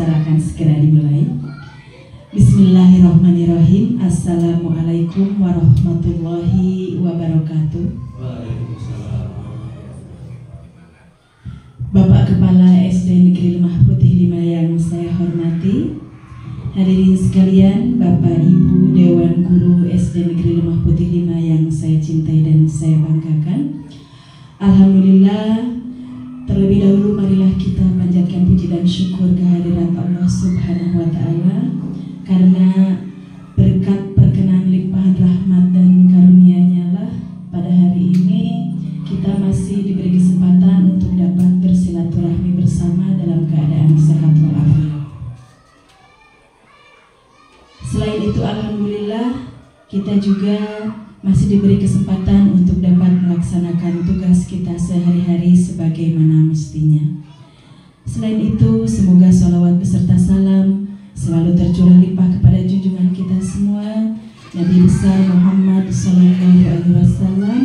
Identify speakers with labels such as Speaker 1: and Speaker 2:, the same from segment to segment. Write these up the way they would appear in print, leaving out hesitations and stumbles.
Speaker 1: acara akan segera dimulai. Bismillahirrahmanirrahim. Assalamualaikum warahmatullahi wabarakatuh. Bapak Kepala SD Negeri Lemah Putih 5 yang saya hormati, hadirin sekalian, Bapak Ibu Dewan Guru SD Negeri Lemah Putih 5 yang saya cintai dan saya banggakan. Alhamdulillah, terlebih dahulu marilah kita panjatkan puji dan syukur kehadirat Allah Subhanahu wa Ta'ala, karena berkat perkenan limpahan rahmat dan karunia-Nya lah pada hari ini kita masih diberi kesempatan untuk dapat bersilaturahmi bersama dalam keadaan sehat walafiat. Selain itu, alhamdulillah kita juga masih diberi kesempatan untuk dapat melaksanakan tugas kita sehari-hari sebagaimana mestinya. Selain itu, semoga sholawat beserta salam selalu tercurah limpah kepada junjungan kita semua, Nabi besar Muhammad SAW,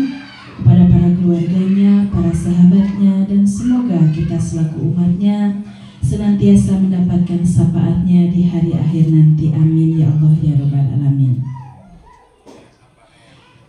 Speaker 1: kepada para keluarganya, para sahabatnya, dan semoga kita selaku umatnya senantiasa mendapatkan syafaatnya di hari akhir nanti. Amin ya Allah ya Rabbal Alamin.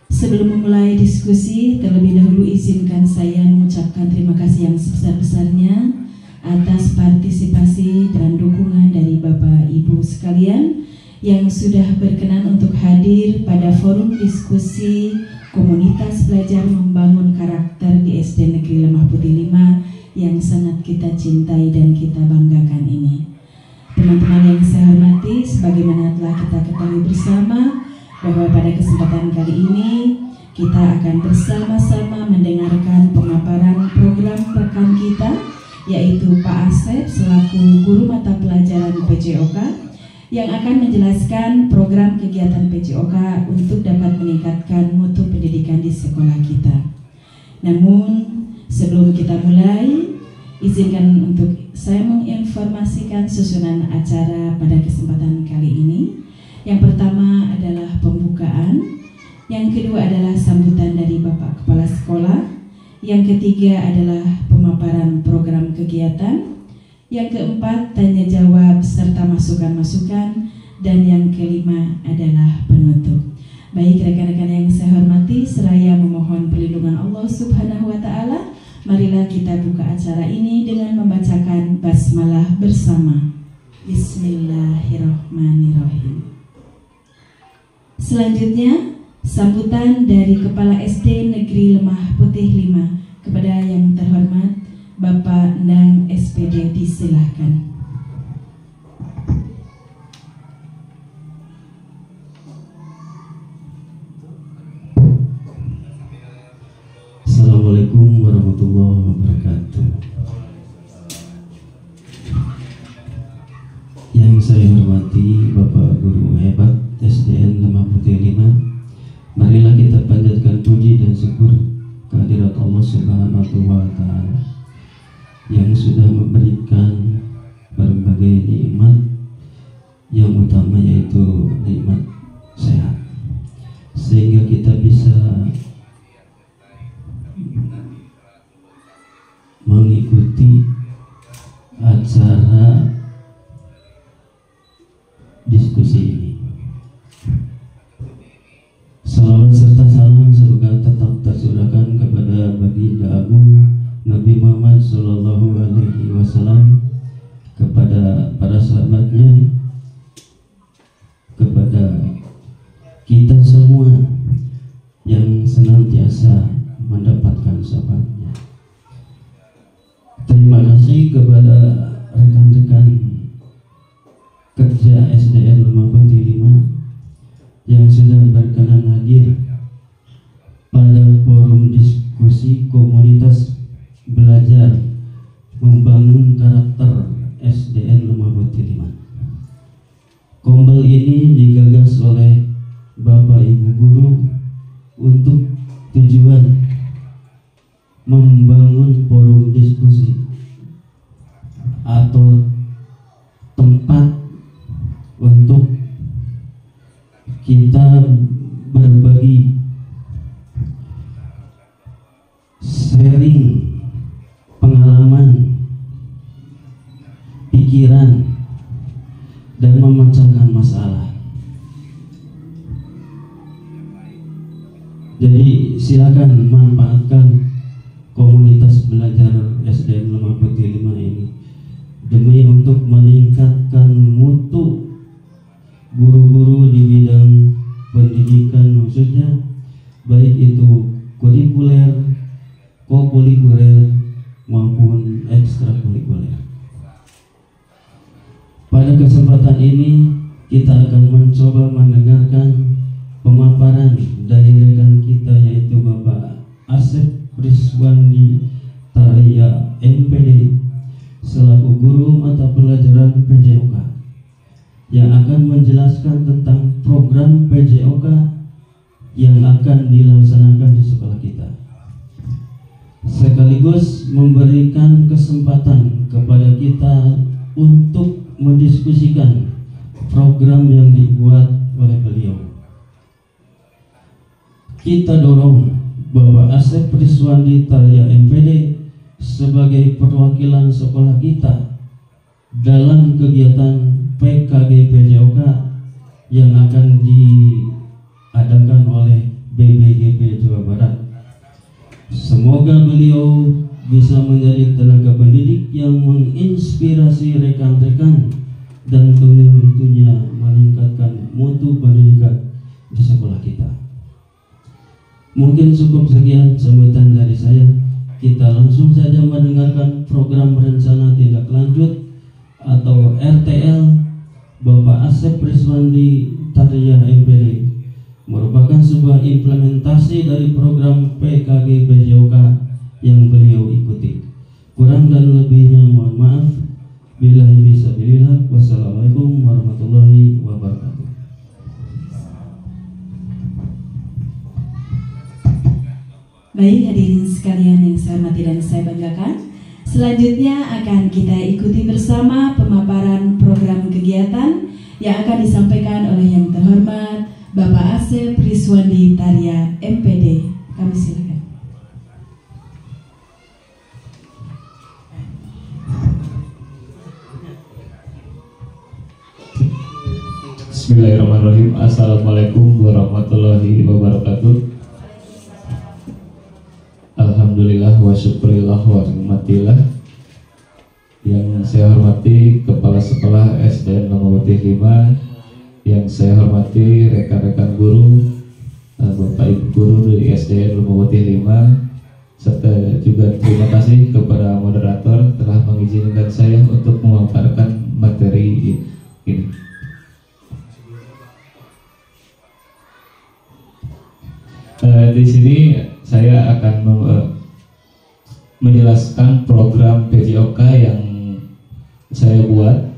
Speaker 1: Sebelum memulai diskusi, terlebih dahulu izinkan saya mengucapkan terima kasih yang sebesar-besarnya atas partisipasi dan dukungan dari Bapak Ibu sekalian yang sudah berkenan untuk hadir pada forum diskusi komunitas belajar membangun karakter di SD Negeri Lemah Putih 5 yang sangat kita cintai dan kita banggakan ini. Teman-teman yang saya hormati, sebagaimana telah kita ketahui bersama bahwa pada kesempatan kali ini kita akan bersama-sama mendengarkan pemaparan program rekan kita, yaitu Pak Asep selaku guru mata pelajaran PJOK yang akan menjelaskan program kegiatan PJOK untuk dapat meningkatkan mutu pendidikan di sekolah kita. Namun sebelum kita mulai, izinkan untuk saya menginformasikan susunan acara pada kesempatan kali ini. Yang pertama adalah pembukaan, yang kedua adalah sambutan dari Bapak Kepala Sekolah, yang ketiga adalah pemaparan program kegiatan, yang keempat tanya jawab serta masukan-masukan, dan yang kelima adalah penutup. Baik rekan-rekan yang saya hormati, seraya memohon perlindungan Allah Subhanahu wa Ta'ala, marilah kita buka acara ini dengan membacakan basmalah bersama. Bismillahirrahmanirrahim. Selanjutnya, sambutan dari Kepala SD Negeri Lemah Putih 5 kepada yang terhormat Bapak Endang SPD, disilahkan.
Speaker 2: Assalamualaikum warahmatullahi wabarakatuh. Yang saya hormati Bapak Guru hebat SDN Lemah Putih 5, marilah kita panjatkan puji dan syukur kehadirat Allah Subhanahu wa Ta'ala yang sudah memberikan berbagai nikmat, yang utama yaitu nikmat sehat, sehingga kita bisa mengikuti acara diskusi ini. Salawat serta salam semoga tetap tercurahkan kepada baginda agung Nabi Muhammad Sallallahu Alaihi Wasallam, kepada para sahabatnya, kepada kita semua yang senantiasa mendapatkan syafaatnya. Terima kasih kepada rekan-rekan kerja SDN Lemah Putih 5 yang sudah berkenan hadir pada forum diskusi komunitas belajar membangun karakter SDN Lemah Putih 5. Kombel ini digagas oleh Bapak Ibu Guru untuk tujuan membangun forum diskusi atau tempat untuk kita berbagi, sharing pengalaman, pikiran, dan memecahkan masalah. Jadi silakan manfaatkan komunitas belajar SDN Lemah Putih 5 ini demi untuk meningkatkan mutu guru-guru di bidang pendidikan, khususnya baik itu kurikuler, kokurikuler maupun ekstrakurikuler. Pada kesempatan ini kita akan mencoba mendengarkan pemaparan dari rekan kita, yaitu Bapak Asep Priswandi Tarya MPD selaku guru mata pelajaran PJOK yang akan menjelaskan tentang program PJOK yang akan dilaksanakan di sekolah kita, sekaligus memberikan kesempatan kepada kita untuk mendiskusikan program yang dibuat oleh beliau. Kita dorong Bapak Asep Priswandi Tarya MPD sebagai perwakilan sekolah kita dalam kegiatan PKG PJOK yang akan diadakan oleh BBGP Jawa Barat. Semoga beliau bisa menjadi tenaga pendidik yang menginspirasi rekan-rekan dan tentunya meningkatkan mutu pendidikan di sekolah kita. Mungkin cukup sekian sambutan dari saya. Kita langsung saja mendengarkan program rencana tindak lanjut atau RTL Bapak Asep Priswandi Tarya MPD, merupakan sebuah implementasi dari program PKG PJOK yang beliau ikuti. Kurang dan lebihnya mohon maaf. Billahi fisabilillah. Wassalamualaikum warahmatullahi wabarakatuh.
Speaker 1: Baik hadirin sekalian yang saya hormati dan saya banggakan, selanjutnya akan kita ikuti bersama pemaparan program kegiatan yang akan disampaikan oleh yang terhormat Bapak Asep Priswandi Tarya MPD. Kami silakan.
Speaker 3: Bismillahirrahmanirrahim. Assalamualaikum warahmatullahi wabarakatuh. Alhamdulillah wa syukurillah wa nikmatillah. Yang saya hormati Kepala Sekolah SDN Lemah Putih 5, yang saya hormati rekan-rekan guru, Bapak Ibu guru dari SDN Lemah Putih 5, serta juga terima kasih kepada moderator telah mengizinkan saya untuk memaparkan materi ini. Di sini saya akan menjelaskan program PJOK yang saya buat,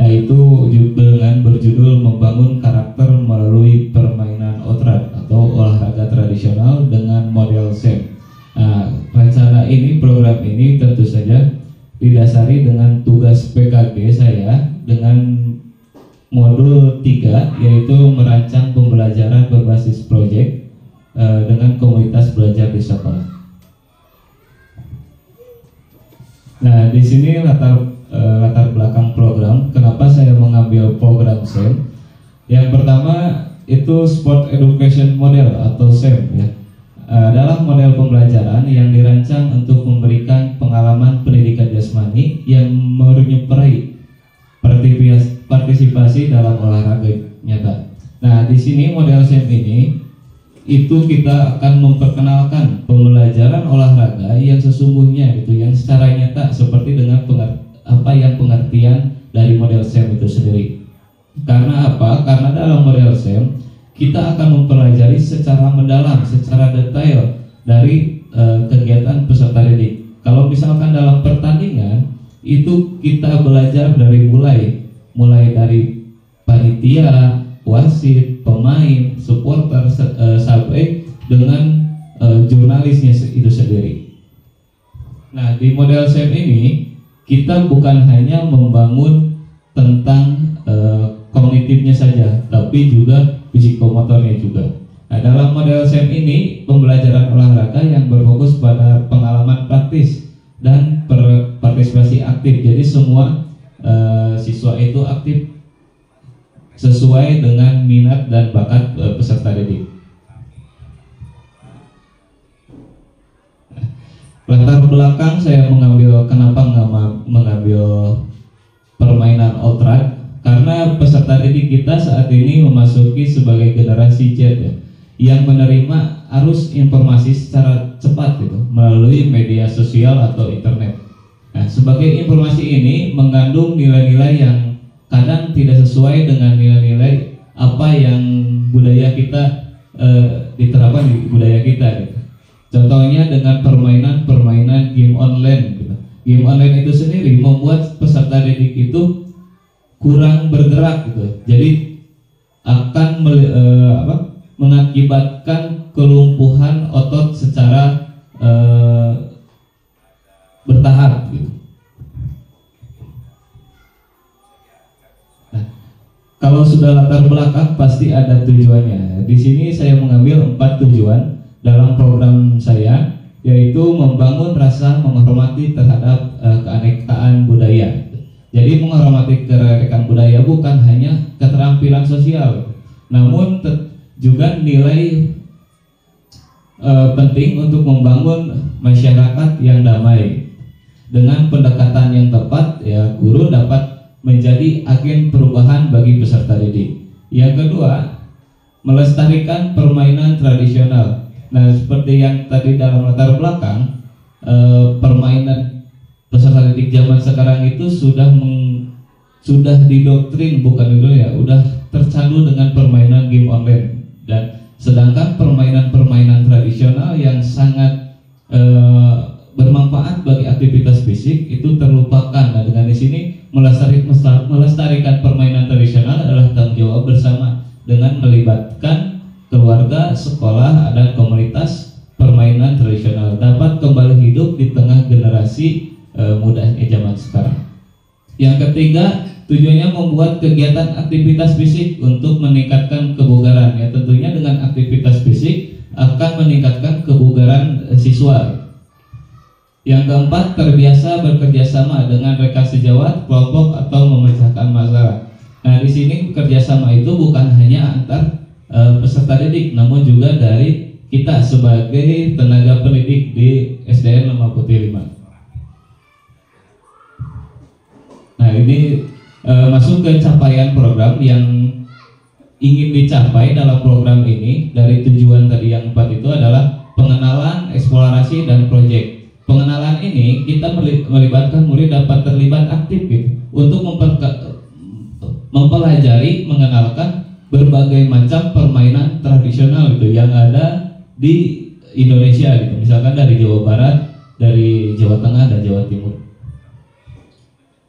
Speaker 3: yaitu dengan berjudul Membangun Karakter Melalui Permainan Outrun atau olahraga tradisional dengan model SEM. Nah, rencana ini, program ini tentu saja didasari dengan tugas PKG saya dengan modul 3, yaitu merancang pembelajaran berbasis proyek dengan komunitas belajar di sekolah. Nah, di sini latar belakang program, kenapa saya mengambil program SEM. Yang pertama itu Sport Education Model atau SEM ya. Adalah model pembelajaran yang dirancang untuk memberikan pengalaman pendidikan jasmani yang menyuperai partisipasi dalam olahraga nyata. Nah, di sini model SEM ini itu kita akan memperkenalkan pembelajaran olahraga yang sesungguhnya itu, yang secara nyata seperti dengan pengertian dari model SEM itu sendiri. Karena apa? Karena dalam model SEM kita akan mempelajari secara mendalam, secara detail dari kegiatan peserta didik. Kalau misalkan dalam pertandingan itu kita belajar dari mulai dari panitia, wasit, pemain, supporter, sampai dengan jurnalisnya itu sendiri. Nah, di model SEM ini kita bukan hanya membangun tentang kognitifnya saja, tapi juga psikomotornya juga. Nah, dalam model SEM ini pembelajaran olahraga yang berfokus pada pengalaman praktis dan partisipasi aktif. Jadi semua siswa itu aktif sesuai dengan minat dan bakat peserta didik. Latar belakang saya kenapa mengambil permainan outrun, karena peserta didik kita saat ini memasuki sebagai generasi Z ya, yang menerima arus informasi secara cepat gitu, melalui media sosial atau internet. Nah, sebagai informasi ini mengandung nilai-nilai yang kadang tidak sesuai dengan nilai-nilai apa yang budaya kita diterapkan di budaya kita gitu. Contohnya dengan permainan game online gitu. Game online itu sendiri membuat peserta didik itu kurang bergerak gitu. Jadi akan mengakibatkan kelumpuhan otot secara bertahap gitu. Nah, kalau sudah latar belakang pasti ada tujuannya. Di sini saya mengambil 4 tujuan dalam program saya, yaitu membangun rasa menghormati terhadap keanekaragaman budaya. Jadi menghormati keanekaragaman budaya bukan hanya keterampilan sosial, namun juga nilai penting untuk membangun masyarakat yang damai. Dengan pendekatan yang tepat, ya guru dapat menjadi agen perubahan bagi peserta didik. Yang kedua, melestarikan permainan tradisional. Nah, seperti yang tadi dalam latar belakang, permainan peserta didik zaman sekarang itu sudah didoktrin, bukan dulu ya, udah tercandu dengan permainan game online. Dan sedangkan permainan-permainan tradisional yang sangat bermanfaat bagi aktivitas fisik itu terlupakan. Nah, dengan di sini melestarikan permainan tradisional adalah tanggung jawab bersama dengan melibatkan keluarga, sekolah, dan komunitas. Permainan tradisional dapat kembali hidup di tengah generasi muda zaman sekarang. Yang ketiga, tujuannya membuat kegiatan aktivitas fisik untuk meningkatkan kebugaran. Ya, tentunya dengan aktivitas fisik akan meningkatkan kebugaran siswa. Yang keempat, terbiasa bekerja sama dengan rekan sejawat, kelompok, atau memecahkan masalah. Nah, di sini kerjasama itu bukan hanya antar peserta didik, namun juga dari kita sebagai tenaga pendidik di SDN Lemah Putih 5. Nah, ini masuk ke capaian program yang ingin dicapai dalam program ini. Dari tujuan tadi yang 4 itu adalah pengenalan, eksplorasi, dan proyek. Pengenalan ini kita melibatkan murid dapat terlibat aktif gitu, untuk mempelajari, mengenalkan berbagai macam permainan tradisional gitu yang ada di Indonesia gitu. Misalkan dari Jawa Barat, dari Jawa Tengah, dan Jawa Timur.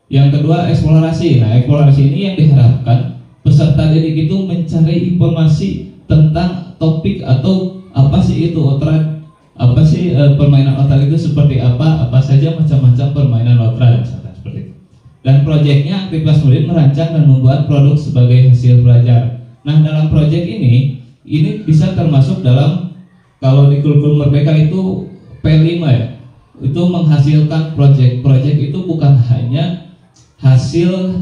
Speaker 3: Yang kedua, eksplorasi. Nah, eksplorasi ini yang diharapkan peserta didik itu mencari informasi tentang topik atau apa sih itu outrun, apa sih permainan outrun itu seperti apa saja macam-macam permainan outrun misalkan seperti itu. Dan proyeknya aktivitas murid merancang dan membuat produk sebagai hasil belajar. Nah, dalam proyek ini bisa termasuk dalam, kalau di kurikulum Merdeka itu P5 ya, itu menghasilkan proyek itu bukan hanya hasil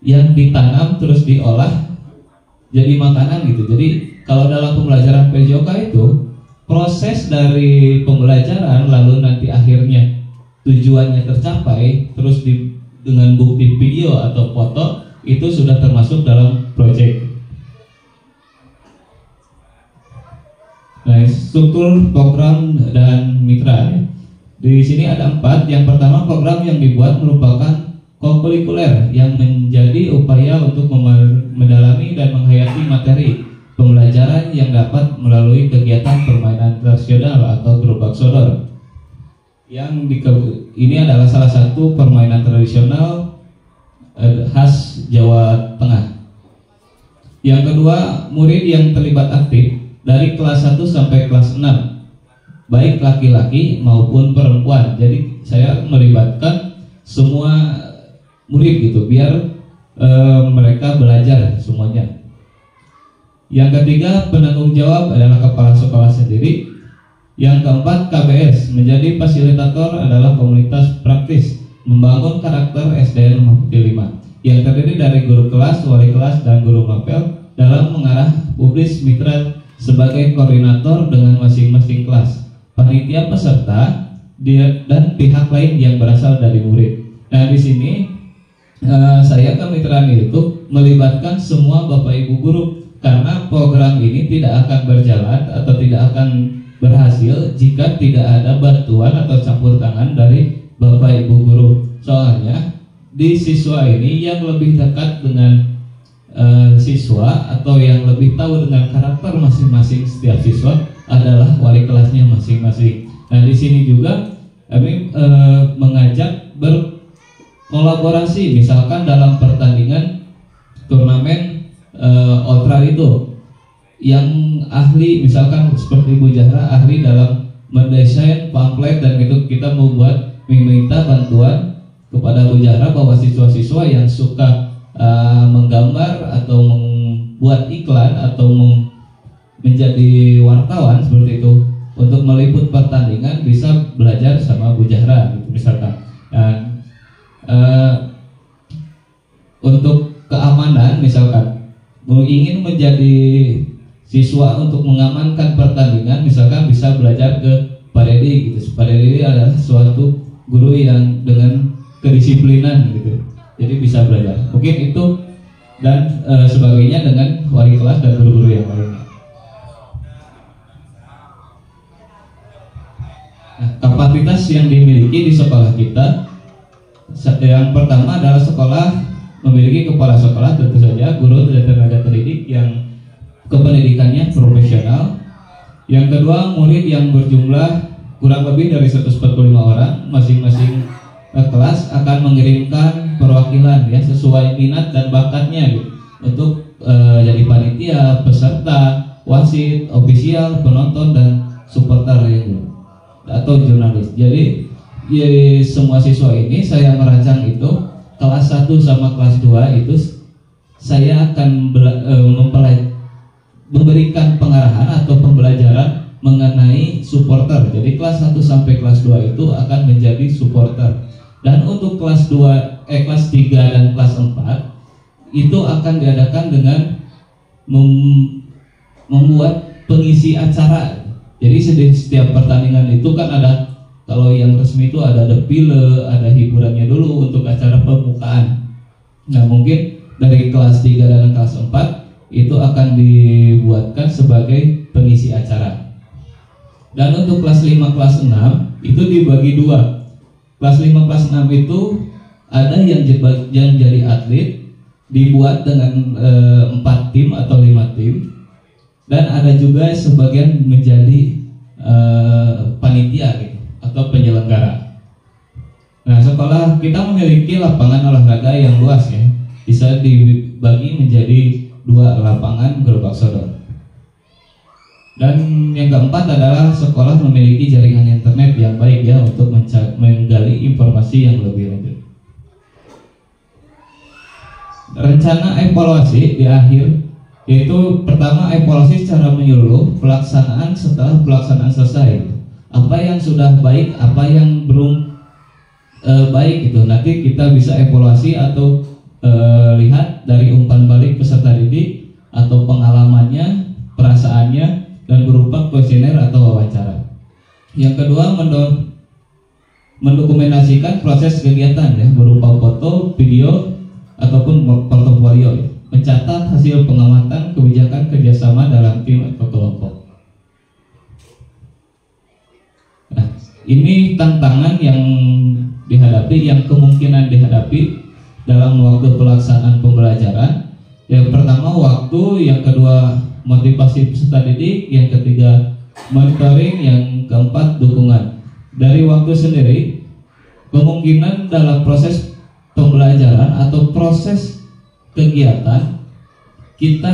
Speaker 3: yang ditanam terus diolah jadi makanan gitu. Jadi kalau dalam pembelajaran PJOK itu proses dari pembelajaran lalu nanti akhirnya tujuannya tercapai terus dengan bukti video atau foto itu sudah termasuk dalam proyek. Nah, struktur program dan mitra ya. Di sini ada 4. Yang pertama, program yang dibuat merupakan kokurikuler yang menjadi upaya untuk mendalami dan menghayati materi pembelajaran yang dapat melalui kegiatan permainan tradisional atau gerobak sodor. Ini adalah salah satu permainan tradisional khas Jawa Tengah. Yang kedua, murid yang terlibat aktif dari kelas 1 sampai kelas 6, baik laki-laki maupun perempuan. Jadi saya melibatkan semua murid gitu, biar mereka belajar semuanya. Yang ketiga, penanggung jawab adalah kepala sekolah sendiri. Yang keempat, KBS menjadi fasilitator adalah komunitas praktis membangun karakter SDN Lemah Putih 5. yang terdiri dari guru kelas, wali kelas, dan guru mapel dalam mengarah publis mitra sebagai koordinator dengan masing-masing kelas, panitia peserta, dan pihak lain yang berasal dari murid. Nah, di sini saya kemitraan itu melibatkan semua Bapak Ibu guru, karena program ini tidak akan berjalan atau tidak akan berhasil jika tidak ada bantuan atau campur tangan dari Bapak Ibu guru. Soalnya di siswa ini yang lebih dekat dengan siswa atau yang lebih tahu dengan karakter masing-masing setiap siswa adalah wali kelasnya masing-masing. Nah, di sini juga kami mengajak berkolaborasi, misalkan dalam pertandingan turnamen ultra itu, yang ahli misalkan seperti Bu Zahra ahli dalam mendesain pamflet, dan itu kita membuat meminta bantuan kepada Bu Zahra bahwa siswa-siswa yang suka menggambar atau membuat iklan atau menjadi wartawan seperti itu untuk meliput pertandingan bisa belajar sama Bu Zahra gitu misalkan. Dan untuk keamanan misalkan ingin menjadi siswa untuk mengamankan pertandingan misalkan bisa belajar ke Pak Dedi gitu. Pak Dedi adalah suatu guru yang dengan kedisiplinan gitu, jadi bisa belajar. Mungkin itu dan sebagainya dengan wali kelas dan guru-guru yang lainnya. Nah, kapasitas yang dimiliki di sekolah kita, yang pertama adalah sekolah memiliki kepala sekolah tentu saja, guru dan tenaga pendidik yang kependidikannya profesional. Yang kedua, murid yang berjumlah kurang lebih dari 145 orang. Masing-masing kelas akan mengirimkan perwakilan ya sesuai minat dan bakatnya gitu, untuk jadi panitia, peserta, wasit, ofisial, penonton, dan supporter gitu, atau jurnalis. Jadi semua siswa ini saya merancang itu kelas 1 sama kelas 2 itu saya akan memberikan pengarahan atau pembelajaran mengenai supporter. Jadi kelas 1 sampai kelas 2 itu akan menjadi supporter. Dan untuk kelas 3 dan kelas 4 itu akan diadakan dengan membuat pengisi acara. Jadi setiap pertandingan itu kan ada, kalau yang resmi itu ada defile, ada hiburannya dulu untuk acara pembukaan. Nah, mungkin dari kelas 3 dan kelas 4 itu akan dibuatkan sebagai pengisi acara. Dan untuk kelas 5, kelas 6 itu dibagi dua. Kelas 5, kelas 6 itu ada yang jadi atlet, dibuat dengan 4 tim atau 5 tim, dan ada juga sebagian menjadi panitia gitu, atau penyelenggara. Nah, sekolah kita memiliki lapangan olahraga yang luas ya, bisa dibagi menjadi 2 lapangan gerobak sodor. Dan yang keempat adalah sekolah memiliki jaringan internet yang baik ya untuk menggali informasi yang lebih lanjut. Rencana evaluasi di akhir yaitu pertama evaluasi secara menyeluruh pelaksanaan setelah pelaksanaan selesai. Apa yang sudah baik, apa yang belum baik itu nanti kita bisa evaluasi atau lihat dari umpan balik peserta didik atau pengalamannya, perasaannya, dan berupa kuesioner atau wawancara. Yang kedua, mendokumentasikan proses kegiatan ya, berupa foto, video, ataupun portofolio ya. Mencatat hasil pengamatan kebijakan kerjasama dalam tim atau kelompok. Nah, ini tantangan yang dihadapi, yang kemungkinan dihadapi dalam waktu pelaksanaan pembelajaran. Yang pertama waktu, yang kedua motivasi peserta didik, yang ketiga monitoring, yang keempat dukungan. Dari waktu sendiri, kemungkinan dalam proses pembelajaran atau proses kegiatan kita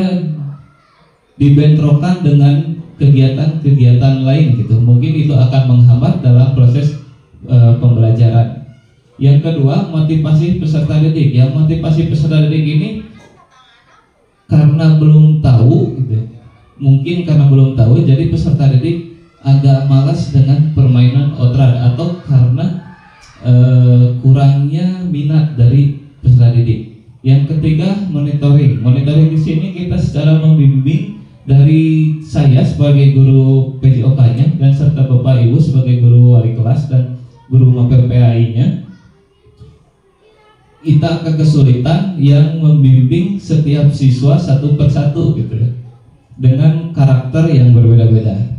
Speaker 3: dibentrokan dengan kegiatan-kegiatan lain gitu. Mungkin itu akan menghambat dalam proses pembelajaran. Yang kedua, motivasi peserta didik. Ya, motivasi peserta didik ini karena belum tahu gitu. Mungkin karena belum tahu, jadi peserta didik agak malas dengan permainan outrun, atau karena kurangnya minat dari peserta didik. Yang ketiga, monitoring. Monitoring di sini kita secara membimbing dari saya sebagai guru PJOK-nya dan serta Bapak Ibu sebagai guru wali kelas dan guru mapel PAI-nya. Kita akan kesulitan yang membimbing setiap siswa satu persatu gitu ya, dengan karakter yang berbeda-beda.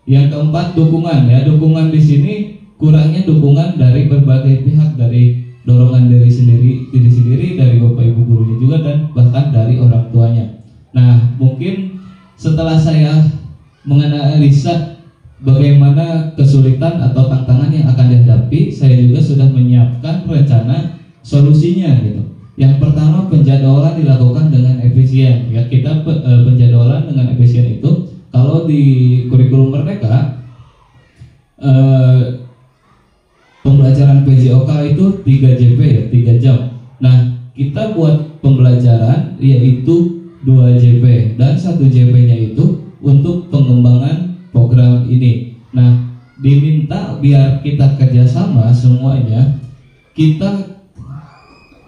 Speaker 3: Yang keempat, dukungan ya. Dukungan di sini kurangnya dukungan dari berbagai pihak, dari dorongan diri sendiri, dari Bapak Ibu gurunya juga, dan bahkan dari orang tuanya. Nah, mungkin setelah saya menganalisa bagaimana kesulitan atau tantangan yang akan dihadapi, saya juga sudah menyiapkan rencana solusinya gitu. Yang pertama, penjadwalan dilakukan dengan efisien. Ya, kita penjadwalan dengan efisien itu kalau di kurikulum Merdeka pembelajaran PJOK itu 3 JP ya, 3 jam. Nah, kita buat pembelajaran yaitu 2 JP dan 1 JP-nya itu untuk pengembangan program ini. Nah, diminta biar kita kerjasama semuanya, kita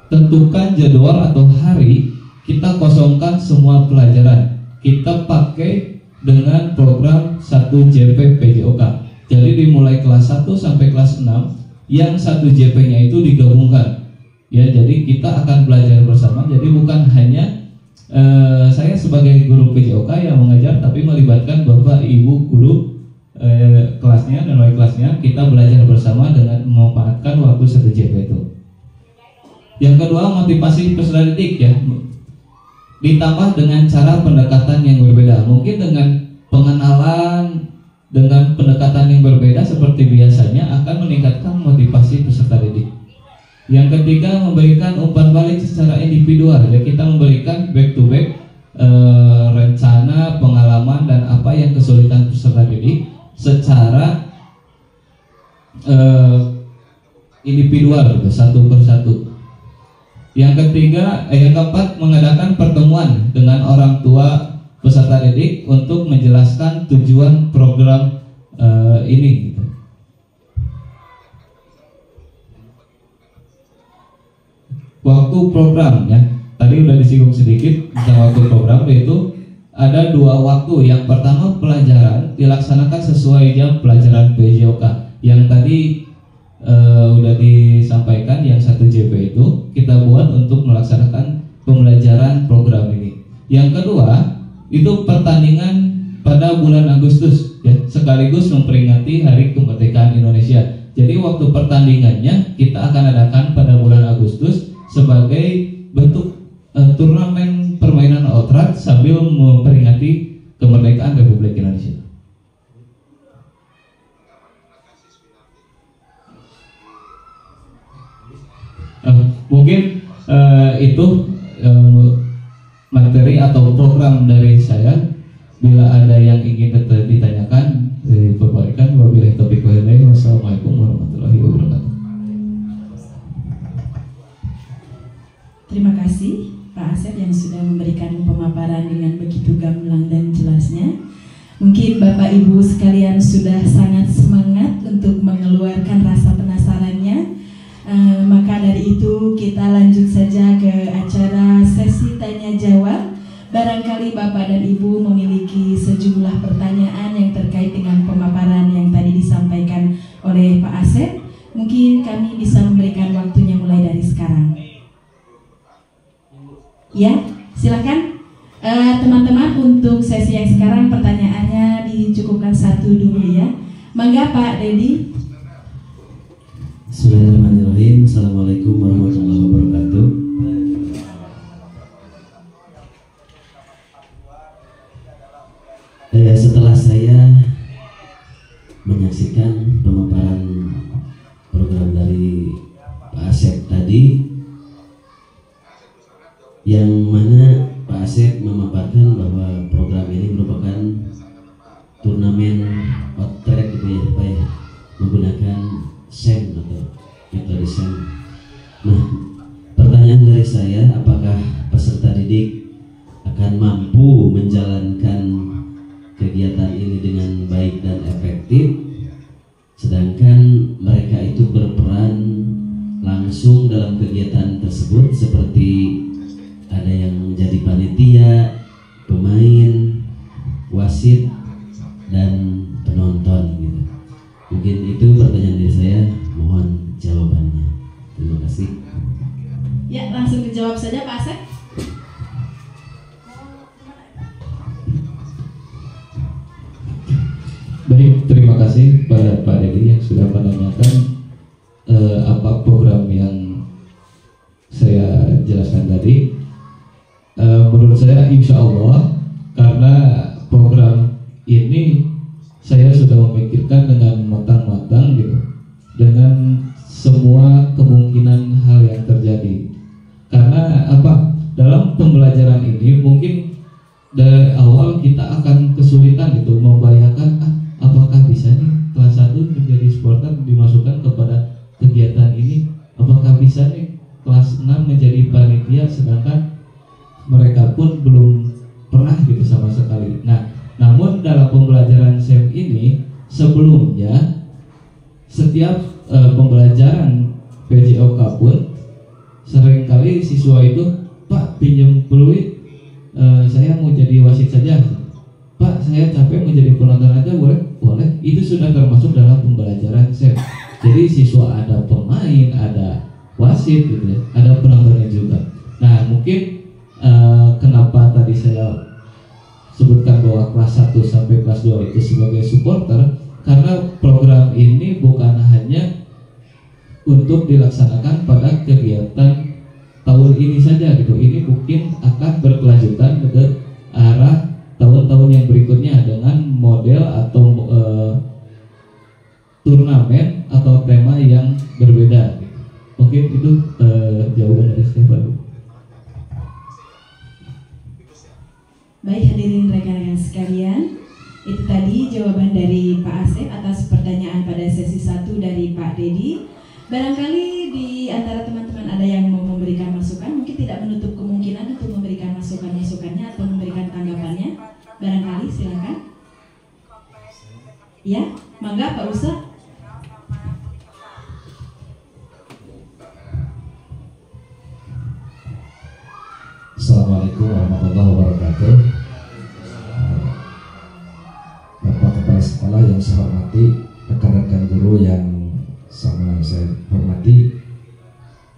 Speaker 3: tentukan jadwal atau hari, kita kosongkan semua pelajaran. Kita pakai dengan program 1 JP PJOK. Jadi dimulai kelas 1 sampai kelas 6, yang 1 JP-nya itu digabungkan. Ya, jadi kita akan belajar bersama. Jadi bukan hanya saya sebagai guru PJOK yang mengajar, tapi melibatkan Bapak Ibu guru kelasnya dan wali kelasnya. Kita belajar bersama dengan memanfaatkan waktu 1 JP itu. Yang kedua, motivasi peserta didik ya, ditambah dengan cara pendekatan yang berbeda. Mungkin dengan pengenalan, dengan pendekatan yang berbeda seperti biasanya akan meningkatkan motivasi peserta didik. Yang ketiga, memberikan umpan balik secara individual. Ya, kita memberikan back to back rencana, pengalaman, dan apa yang kesulitan peserta didik secara individual, gitu, satu persatu. Yang keempat, mengadakan pertemuan dengan orang tua peserta didik untuk menjelaskan tujuan program ini. Gitu. Waktu program ya, tadi udah disinggung sedikit tentang waktu program, yaitu ada 2 waktu. Yang pertama, pelajaran dilaksanakan sesuai jam pelajaran PJOK. Yang tadi udah disampaikan, yang 1 JP itu kita buat untuk melaksanakan pembelajaran program ini. Yang kedua, itu pertandingan pada bulan Agustus ya, sekaligus memperingati Hari Kemerdekaan Indonesia. Jadi waktu pertandingannya kita akan adakan pada bulan Agustus sebagai bentuk turnamen permainan outright sambil memperingati kemerdekaan Republik Indonesia. Mungkin itu materi atau program dari saya. Bila ada yang ingin ditanyakan, diperbolehkan. Wabillahi taufiq wal hidayah. Wassalamualaikum warahmatullahi wabarakatuh.
Speaker 1: Terima kasih Pak Asep yang sudah memberikan pemaparan dengan begitu gamblang dan jelasnya. Mungkin Bapak Ibu sekalian sudah sangat semangat untuk mengeluarkan rasa penasarannya. Maka dari itu kita lanjut saja ke acara sesi tanya jawab. Barangkali Bapak dan Ibu memiliki sejumlah pertanyaan yang terkait dengan pemaparan yang tadi disampaikan oleh Pak Asep. Mungkin kami bisa memberikan waktunya mulai dari sekarang. Ya, silakan teman-teman, untuk sesi yang sekarang pertanyaannya dicukupkan 1 dulu ya. Mangga Pak Dedi.
Speaker 2: Bismillahirrahmanirrahim. Assalamualaikum warahmatullahi wabarakatuh. Setelah saya menyaksikan pemaparan program dari Pak Asep tadi, yang mana Pak Asep memaparkan bahwa program ini merupakan turnamen outright gitu ya Pak ya, menggunakan SEM atau metode SEM. Nah, pertanyaan dari saya, apakah peserta didik akan mampu menjalankan kegiatan ini dengan baik dan efektif, sedangkan mereka itu berperan langsung dalam kegiatan tersebut seperti
Speaker 1: Pak Asep.
Speaker 3: Baik, terima kasih pada Pak Dedi yang sudah menanyakan apa program yang saya jelaskan tadi. Menurut saya insya Allah, karena program ini saya sudah memikirkan dengan matang-matang gitu, dengan semua kemungkinan hal yang terjadi. Karena apa? Dalam pembelajaran ini mungkin dari awal kita akan kesulitan gitu membayangkan apakah bisa nih kelas 1 menjadi supporter dimasukkan kepada kegiatan ini, apakah bisa nih kelas 6 menjadi panitia, sedangkan mereka pun belum pernah gitu sama sekali. Nah, namun dalam pembelajaran SEM ini sebelumnya setiap pembelajaran PJOK pun seringkali siswa itu, Pak pinjam peluit, saya mau jadi wasit saja, Pak saya capek mau jadi penonton aja, boleh? Boleh. Itu sudah termasuk dalam pembelajaran SEM. Jadi siswa ada pemain, ada wasit gitu ya, ada penontonnya juga. Nah mungkin kenapa tadi saya sebutkan bahwa kelas 1 sampai kelas 2 itu sebagai supporter, karena program ini bukan hanya untuk dilaksanakan pada kegiatan tahun ini saja gitu. Ini mungkin akan berkelanjutan ke arah tahun-tahun yang berikutnya dengan model atau turnamen atau tema yang berbeda gitu. Mungkin itu jawaban dari saya, Pak.
Speaker 1: Baik hadirin rekan-rekan sekalian, itu tadi jawaban dari Pak Asep atas pertanyaan pada sesi 1 dari Pak Dedi. Barangkali di antara teman-teman ada yang mau memberikan masukan, mungkin tidak menutup kemungkinan untuk memberikan masukan-masukannya atau memberikan tanggapannya. Barangkali silakan. Ya, mangga Pak Ustaz.
Speaker 4: Assalamualaikum warahmatullahi wabarakatuh. Bapak Kepala Sekolah yang saya hormati, rekan-rekan guru yang sama saya hormati,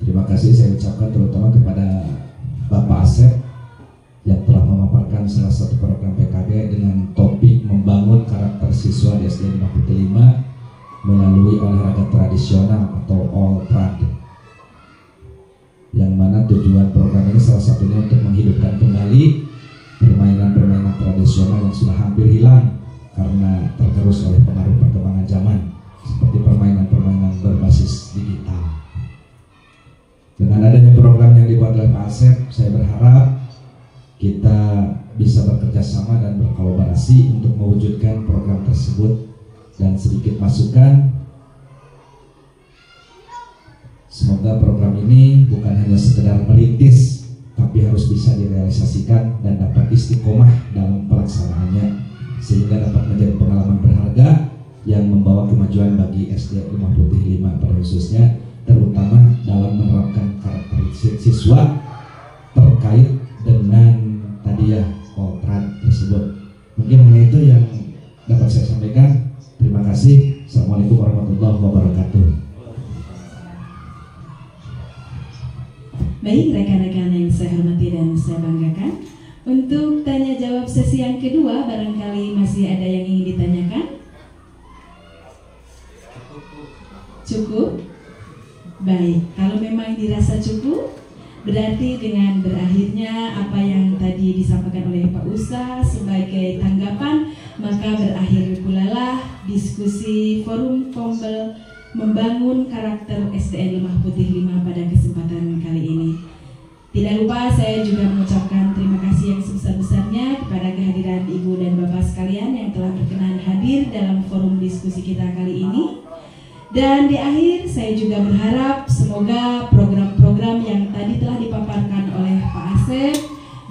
Speaker 4: terima kasih saya ucapkan terutama kepada Bapak Asep yang telah memaparkan salah satu program PKB dengan topik membangun karakter siswa di SD 5 Putih 5 melalui olahraga tradisional atau All-Trad, yang mana tujuan program ini salah satunya untuk menghidupkan kembali permainan-permainan tradisional yang sudah hampir hilang karena tergerus oleh pengaruh perkembangan zaman, seperti permainan-permainan berbasis digital. Dengan adanya program yang dibuat oleh Pak Asep, saya berharap kita bisa bekerja sama dan berkolaborasi untuk mewujudkan program tersebut, dan sedikit masukan, semoga program ini bukan hanya sekedar merintis, tapi harus bisa direalisasikan dan dapat istiqomah dalam pelaksanaannya, sehingga dapat menjadi pengalaman berharga yang membawa kemajuan bagi SD 5 Putih 5 pada khususnya, terutama dalam menerapkan karakteristik siswa terkait dengan tadi ya All-Trad tersebut. Mungkin hanya itu yang dapat saya sampaikan. Terima kasih. Assalamualaikum warahmatullahi wabarakatuh.
Speaker 1: Baik rekan-rekan yang saya hormati dan saya banggakan, untuk tanya jawab sesi yang kedua barangkali masih ada yang ingin ditanyakan? Cukup? Baik, kalau memang dirasa cukup, berarti dengan berakhirnya apa yang tadi disampaikan oleh Pak Ustaz sebagai tanggapan, maka berakhir pula lah diskusi forum Pombel membangun karakter SDN 5 Putih 5 pada kesempatan kali ini. Tidak lupa saya juga mengucapkan terima kasih yang sebesar-besarnya kepada kehadiran Ibu dan Bapak sekalian yang telah berkenan hadir dalam forum diskusi kita kali ini. Dan di akhir saya juga berharap semoga program-program yang tadi telah dipaparkan oleh Pak Asep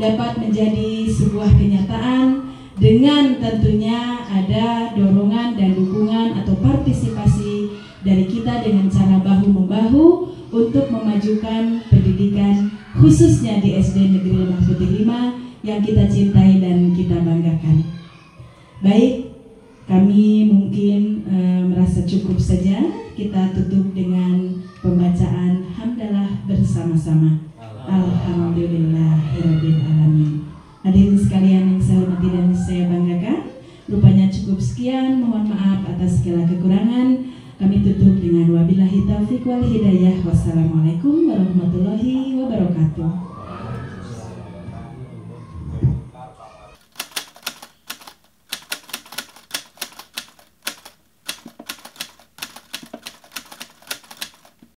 Speaker 1: dapat menjadi sebuah kenyataan dengan tentunya ada dorongan dan dukungan atau partisipasi dari kita dengan cara bahu-membahu untuk memajukan pendidikan khususnya di SD Negeri 5 Putih 5 yang kita cintai dan kita banggakan. Baik, kami mungkin merasa cukup saja. Kita tutup dengan pembacaan hamdalah bersama-sama. Alhamdulillahirabbil alamin. Hadirin sekalian yang saya hormati dan saya banggakan, rupanya cukup sekian. Mohon maaf atas segala kekurangan. Kami tutup dengan wabillahi taufiq wal hidayah. Wassalamualaikum warahmatullahi wabarakatuh.